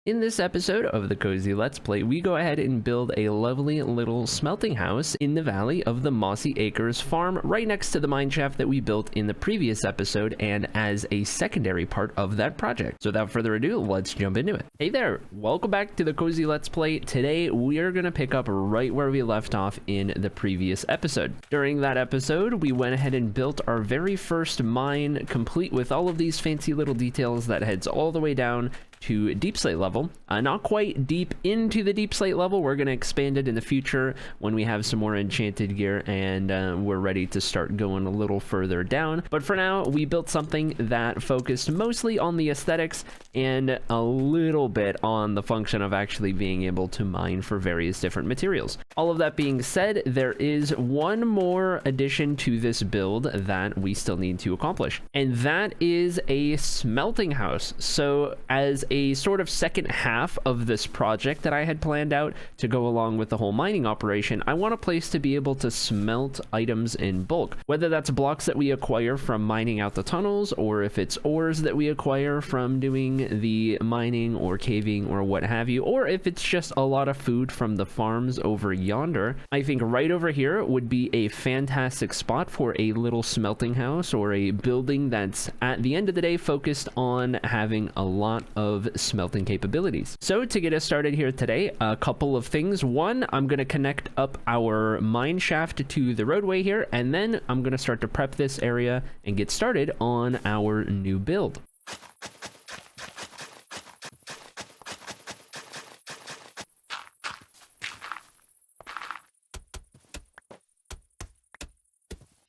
In this episode of the Cozy Let's Play, we go ahead and build a lovely little smelting house in the valley of the Mossy Acres farm, right next to the mineshaft that we built in the previous episode and as a secondary part of that project. So without further ado, let's jump into it. Hey there, welcome back to the Cozy Let's Play. Today, we are going to pick up right where we left off in the previous episode. During that episode, we went ahead and built our very first mine, complete with all of these fancy little details that heads all the way down to deep slate level. Not quite deep into the deep slate level. We're going to expand it in the future when we have some more enchanted gear and we're ready to start going a little further down. But for now, we built something that focused mostly on the aesthetics and a little bit on the function of actually being able to mine for various different materials. All of that being said, there is one more addition to this build that we still need to accomplish, and that is a smelting house. So as a sort of second half of this project that I had planned out to go along with the whole mining operation, I want a place to be able to smelt items in bulk, whether that's blocks that we acquire from mining out the tunnels, or if it's ores that we acquire from doing the mining or caving or what have you, or if it's just a lot of food from the farms over yonder. I think right over here would be a fantastic spot for a little smelting house or a building that's at the end of the day focused on having a lot of smelting capabilities. So to get us started here today, a couple of things. One, I'm going to connect up our mine shaft to the roadway here, and then I'm going to start to prep this area and get started on our new build.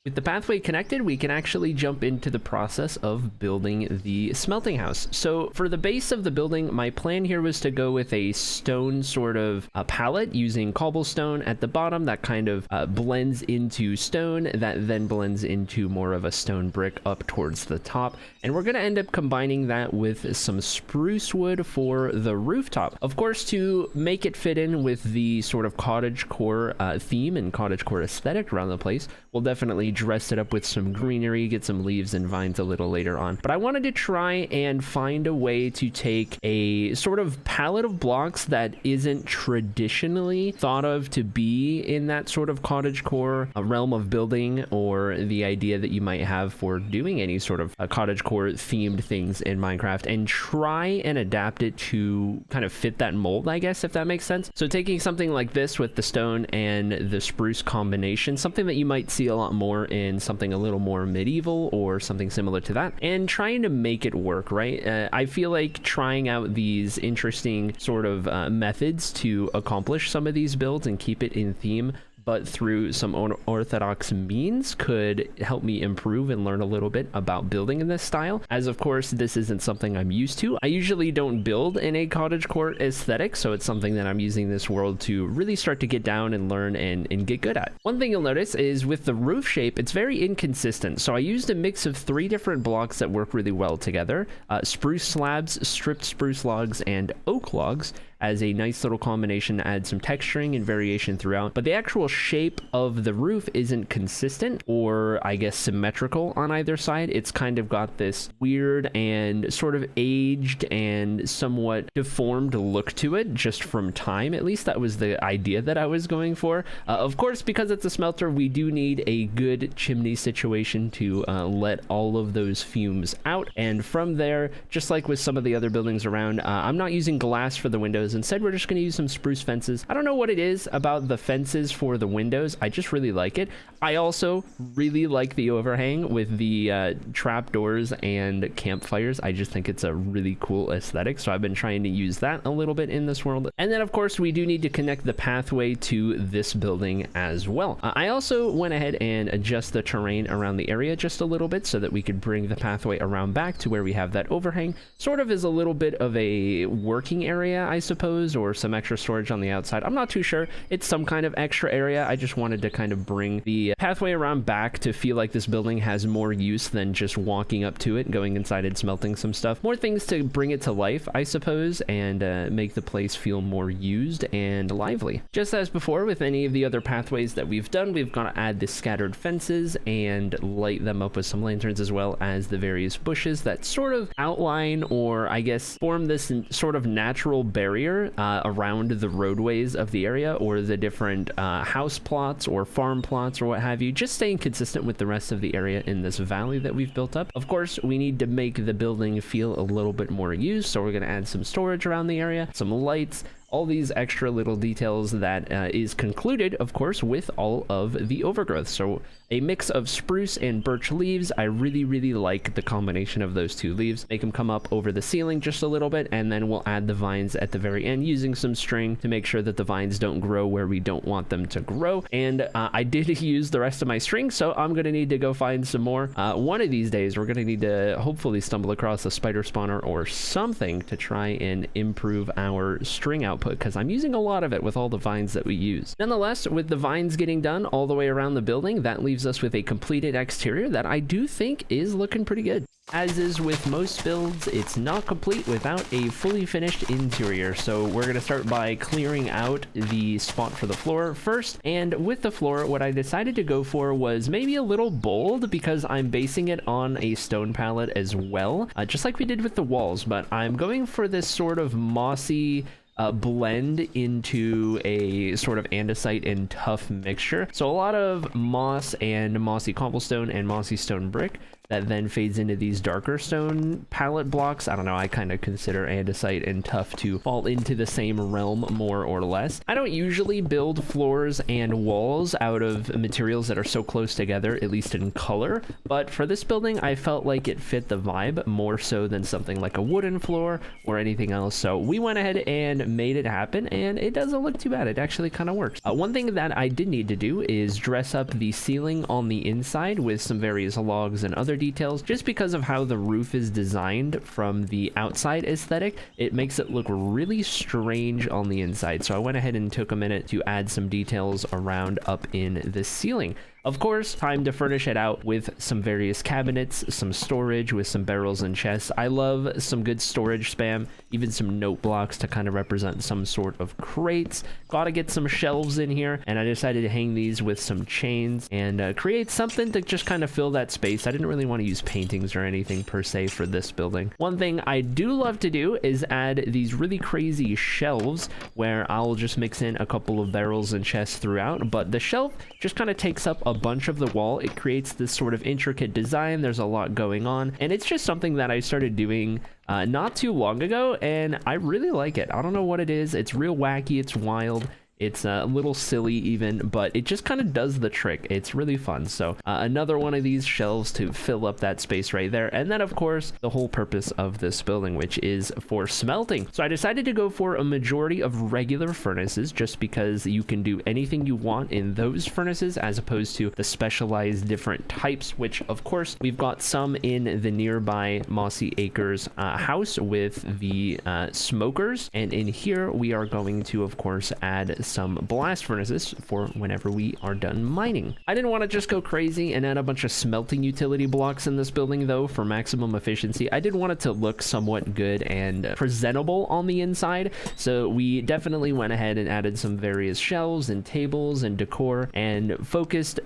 With the pathway connected, we can actually jump into the process of building the smelting house. So for the base of the building, my plan here was to go with a stone sort of palette using cobblestone at the bottom that kind of blends into stone, that then blends into more of a stone brick up towards the top. And we're going to end up combining that with some spruce wood for the rooftop. Of course, to make it fit in with the sort of cottagecore theme and cottagecore aesthetic around the place, we'll definitely dress it up with some greenery, get some leaves and vines a little later on. But I wanted to try and find a way to take a sort of palette of blocks that isn't traditionally thought of to be in that sort of cottagecore realm of building, or the idea that you might have for doing any sort of cottagecore themed things in Minecraft, and try and adapt it to kind of fit that mold, I guess, if that makes sense. So taking something like this with the stone and the spruce combination, something that you might see a lot more in something a little more medieval or something similar to that, and trying to make it work, right? I feel like trying out these interesting sort of methods to accomplish some of these builds and keep it in theme, but through some orthodox means, could help me improve and learn a little bit about building in this style, as of course this isn't something I'm used to. I usually don't build in a cottagecore aesthetic, so it's something that I'm using this world to really start to get down and learn and get good at. One thing you'll notice is with the roof shape, it's very inconsistent. So I used a mix of 3 different blocks that work really well together: spruce slabs, stripped spruce logs, and oak logs, as a nice little combination to add some texturing and variation throughout. But the actual shape of the roof isn't consistent, or I guess symmetrical on either side. It's kind of got this weird and sort of aged and somewhat deformed look to it, just from time. At least that was the idea that I was going for. Of course, because it's a smelter, we do need a good chimney situation to let all of those fumes out. And from there, just like with some of the other buildings around, I'm not using glass for the windows. Instead, we're just going to use some spruce fences. I don't know what it is about the fences for the windows. I just really like it. I also really like the overhang with the trap doors and campfires. I just think it's a really cool aesthetic, so I've been trying to use that a little bit in this world. And then, of course, we do need to connect the pathway to this building as well. I also went ahead and adjust the terrain around the area just a little bit so that we could bring the pathway around back to where we have that overhang, sort of as a little bit of a working area, I suppose, or some extra storage on the outside. I'm not too sure. It's some kind of extra area area. I just wanted to kind of bring the pathway around back to feel like this building has more use than just walking up to it, going inside and smelting some stuff. More things to bring it to life, I suppose, and make the place feel more used and lively. Just as before with any of the other pathways that we've done, we've got to add the scattered fences and light them up with some lanterns, as well as the various bushes that sort of outline, or I guess form this sort of natural barrier around the roadways of the area, or the different house plots or farm plots or what have you, just staying consistent with the rest of the area in this valley that we've built up. Of course, we need to make the building feel a little bit more used, so we're going to add some storage around the area, some lights, all these extra little details that is concluded, of course, with all of the overgrowth. So a mix of spruce and birch leaves. I really, really like the combination of those two leaves. Make them come up over the ceiling just a little bit, and then we'll add the vines at the very end using some string to make sure that the vines don't grow where we don't want them to grow. And I did use the rest of my string, so I'm going to need to go find some more. One of these days, we're going to need to hopefully stumble across a spider spawner or something to try and improve our string output, because I'm using a lot of it with all the vines that we use. Nonetheless, with the vines getting done all the way around the building, that leaves us with a completed exterior that I do think is looking pretty good. As is with most builds, it's not complete without a fully finished interior. So we're going to start by clearing out the spot for the floor first. And with the floor, what I decided to go for was maybe a little bold, because I'm basing it on a stone palette as well, just like we did with the walls. But I'm going for this sort of mossy blend into a sort of andesite and tuff mixture. So a lot of moss and mossy cobblestone and mossy stone brick that then fades into these darker stone palette blocks. I don't know, I kind of consider andesite and tuff to fall into the same realm more or less. I don't usually build floors and walls out of materials that are so close together, at least in color, but for this building I felt like it fit the vibe more so than something like a wooden floor or anything else. So we went ahead and made it happen, and it doesn't look too bad. It actually kind of works. One thing that I did need to do is dress up the ceiling on the inside with some various logs and other details. Just because of how the roof is designed from the outside aesthetic, it makes it look really strange on the inside. So I went ahead and took a minute to add some details around up in the ceiling. Of course, time to furnish it out with some various cabinets, some storage with some barrels and chests. I love some good storage spam, even some note blocks to kind of represent some sort of crates. Gotta get some shelves in here, and I decided to hang these with some chains and create something to just kind of fill that space. I didn't really want to use paintings or anything per se for this building. One thing I do love to do is add these really crazy shelves where I'll just mix in a couple of barrels and chests throughout, but the shelf just kind of takes up a bunch of the wall. It creates this sort of intricate design. There's a lot going on, and it's just something that I started doing not too long ago, and I really like it. I don't know what it is. It's real wacky. It's wild. It's a little silly even, but it just kind of does the trick. It's really fun. So another one of these shelves to fill up that space right there. And then, of course, the whole purpose of this building, which is for smelting. So I decided to go for a majority of regular furnaces, just because you can do anything you want in those furnaces as opposed to the specialized different types, which, of course, we've got some in the nearby Mossy Acres house with the smokers. And in here, we are going to, of course, add some blast furnaces for whenever we are done mining. I didn't want to just go crazy and add a bunch of smelting utility blocks in this building though for maximum efficiency. I did want it to look somewhat good and presentable on the inside, so we definitely went ahead and added some various shelves and tables and decor and focused,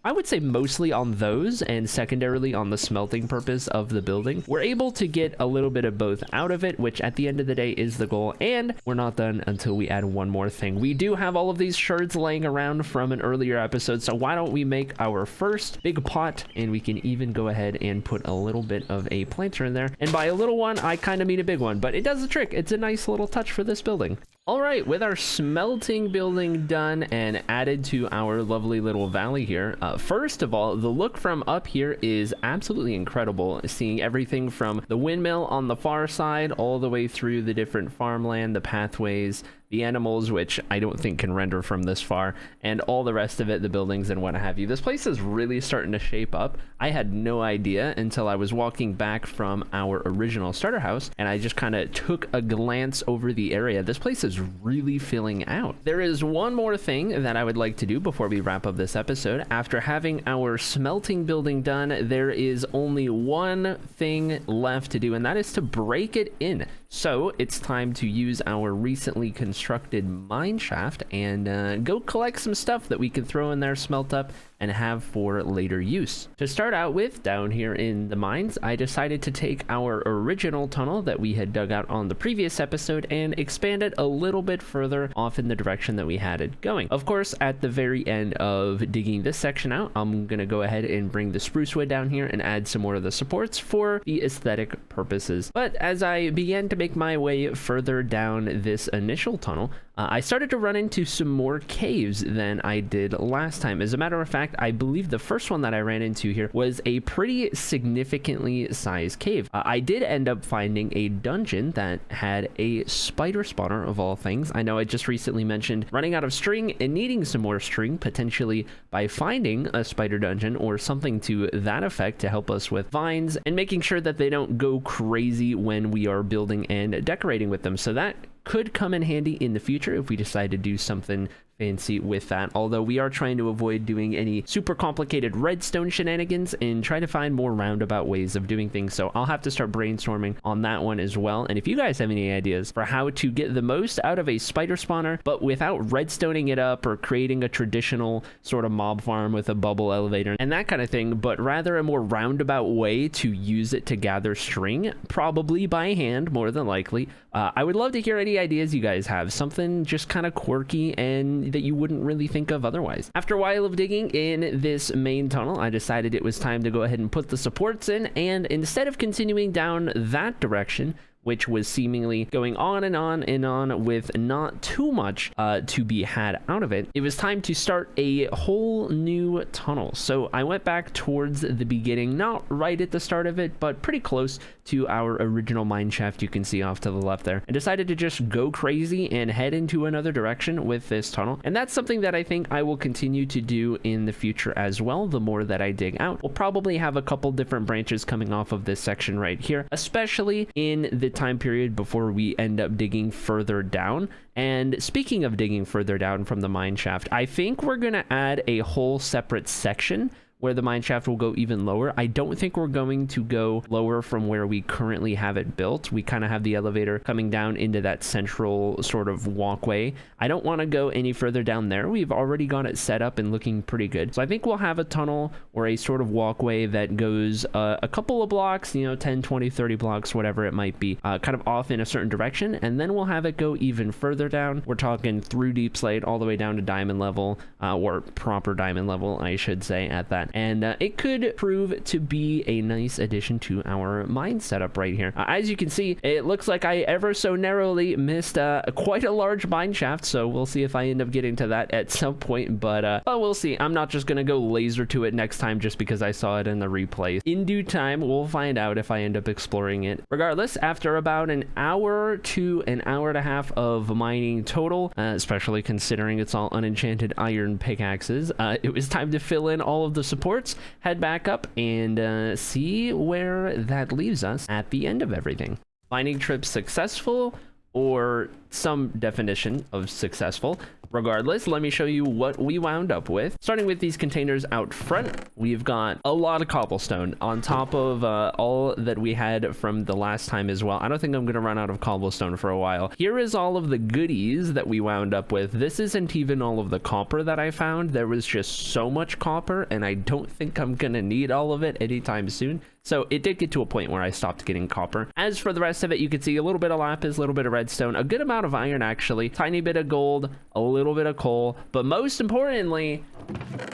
I would say, mostly on those and secondarily on the smelting purpose of the building. We're able to get a little bit of both out of it, which at the end of the day is the goal, and we're not done until we add one more thing. We do have all of these shards laying around from an earlier episode, so why don't we make our first big pot, and we can even go ahead and put a little bit of a planter in there. And by a little one, I kind of mean a big one, but it does the trick. It's a nice little touch for this building. All right, with our smelting building done and added to our lovely little valley here, first of all, the look from up here is absolutely incredible. Seeing everything from the windmill on the far side all the way through the different farmland, the pathways, the animals, which I don't think can render from this far, and all the rest of it, the buildings and what have you. This place is really starting to shape up. I had no idea until I was walking back from our original starter house, and I just kind of took a glance over the area. This place is was really filling out. There is one more thing that I would like to do before we wrap up this episode. After having our smelting building done, there is only one thing left to do, and that is to break it in. So it's time to use our recently constructed mine shaft and go collect some stuff that we can throw in there, smelt up, and have for later use. To start out with, down here in the mines, I decided to take our original tunnel that we had dug out on the previous episode and expand it a little bit further off in the direction that we had it going. Of course, at the very end of digging this section out, I'm gonna go ahead and bring the spruce wood down here and add some more of the supports for the aesthetic purposes. But as I began to make my way further down this initial tunnel, I started to run into some more caves than I did last time. As a matter of fact, I believe the first one that I ran into here was a pretty significantly sized cave. I did end up finding a dungeon that had a spider spawner of all things. I know I just recently mentioned running out of string and needing some more string, potentially by finding a spider dungeon or something to that effect to help us with vines and making sure that they don't go crazy when we are building and decorating with them. So that could come in handy in the future if we decide to do something fancy with that, although we are trying to avoid doing any super complicated redstone shenanigans and try to find more roundabout ways of doing things. So I'll have to start brainstorming on that one as well. And if you guys have any ideas for how to get the most out of a spider spawner but without redstoning it up or creating a traditional sort of mob farm with a bubble elevator and that kind of thing, but rather a more roundabout way to use it to gather string, probably by hand more than likely, I would love to hear any ideas you guys have, something just kind of quirky and that you wouldn't really think of otherwise. After a while of digging in this main tunnel, I decided it was time to go ahead and put the supports in, and instead of continuing down that direction, which was seemingly going on and on and on with not too much to be had out of it, it was time to start a whole new tunnel. So I went back towards the beginning, not right at the start of it, but pretty close to our original mine shaft you can see off to the left there, and decided to just go crazy and head into another direction with this tunnel. And that's something that I think I will continue to do in the future as well. The more that I dig out, we'll probably have a couple different branches coming off of this section right here, especially in the time period before we end up digging further down. And speaking of digging further down from the mine shaft, I think we're gonna add a whole separate section where the mine shaft will go even lower. I don't think we're going to go lower from where we currently have it built. We kind of have the elevator coming down into that central sort of walkway. I don't want to go any further down there. We've already got it set up and looking pretty good. So I think we'll have a tunnel or a sort of walkway that goes a couple of blocks, 10, 20, 30 blocks, whatever it might be, kind of off in a certain direction. And then we'll have it go even further down. We're talking through deep slate all the way down to diamond level, or proper diamond level, I should say, at that. And it could prove to be a nice addition to our mine setup right here. As you can see, it looks like I ever so narrowly missed quite a large mine shaft, so we'll see if I end up getting to that at some point, but we'll see. I'm not just gonna go laser to it next time just because I saw it in the replay. In due time, we'll find out if I end up exploring it. Regardless, after about an hour to an hour and a half of mining total, especially considering it's all unenchanted iron pickaxes, it was time to fill in all of the supports, head back up, and see where that leaves us at the end of everything. Mining trip successful, or some definition of successful. Regardless, let me show you what we wound up with. Starting with these containers out front, we've got a lot of cobblestone on top of all that we had from the last time as well. I don't think I'm gonna run out of cobblestone for a while. Here is all of the goodies that we wound up with. This isn't even all of the copper that I found. There was just so much copper, and I don't think I'm gonna need all of it anytime soon. So it did get to a point where I stopped getting copper. As for the rest of it, you can see a little bit of lapis, a little bit of redstone, a good amount of iron actually, tiny bit of gold, a little bit of coal, but most importantly,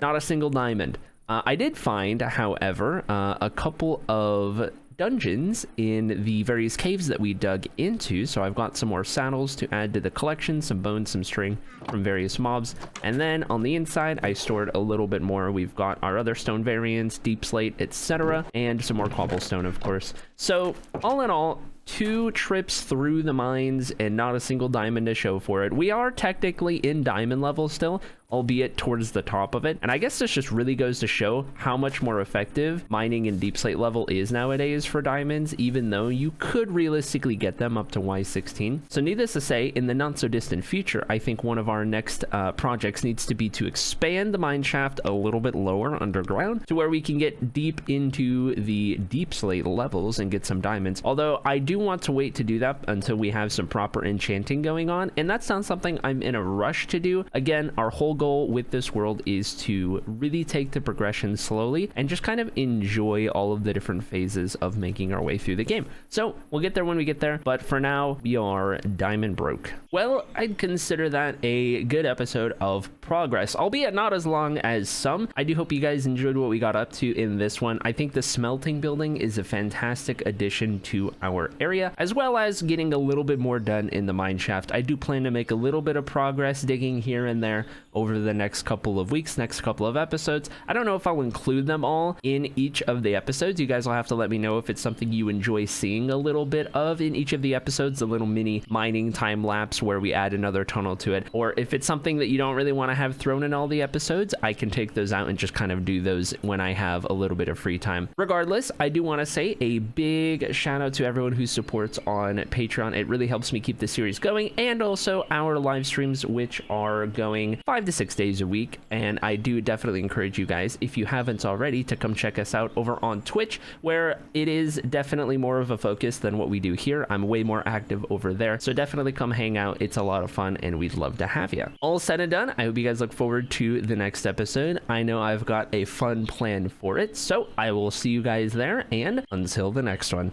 not a single diamond. I did find, however, a couple of dungeons in the various caves that we dug into. So I've got some more saddles to add to the collection, some bones, some string from various mobs. And then on the inside, I stored a little bit more. We've got our other stone variants, deep slate, etc., and some more cobblestone, of course. So all in all, 2 trips through the mines and not a single diamond to show for it. We are technically in diamond level still. albeit towards the top of it. And I guess this just really goes to show how much more effective mining in deep slate level is nowadays for diamonds, even though you could realistically get them up to Y16. So needless to say, in the not so distant future, I think one of our next projects needs to be to expand the mine shaft a little bit lower underground to where we can get deep into the deep slate levels and get some diamonds. Although I do want to wait to do that until we have some proper enchanting going on, and that's not something I'm in a rush to do. Again, our whole goal with this world is to really take the progression slowly and just kind of enjoy all of the different phases of making our way through the game. So we'll get there when we get there, but for now we are diamond broke. Well, I'd consider that a good episode of progress, albeit not as long as some. I do hope you guys enjoyed what we got up to in this one. I think the smelting building is a fantastic addition to our area, as well as getting a little bit more done in the mine shaft. I do plan to make a little bit of progress digging here and there over the next couple of weeks, next couple of episodes. I don't know if I'll include them all in each of the episodes. You guys will have to let me know if it's something you enjoy seeing a little bit of in each of the episodes, the little mini mining time lapse where we add another tunnel to it, or if it's something that you don't really want to have thrown in all the episodes, I can take those out and just kind of do those when I have a little bit of free time. Regardless, I do want to say a big shout out to everyone who supports on Patreon. It really helps me keep the series going, and also our live streams, which are going 5 to 6 days a week. And I do definitely encourage you guys, if you haven't already, to come check us out over on Twitch, where it is definitely more of a focus than what we do here. I'm way more active over there, so definitely come hang out. It's a lot of fun and we'd love to have you. All said and done, I hope you guys look forward to the next episode. I know I've got a fun plan for it, so I will see you guys there, and until the next one.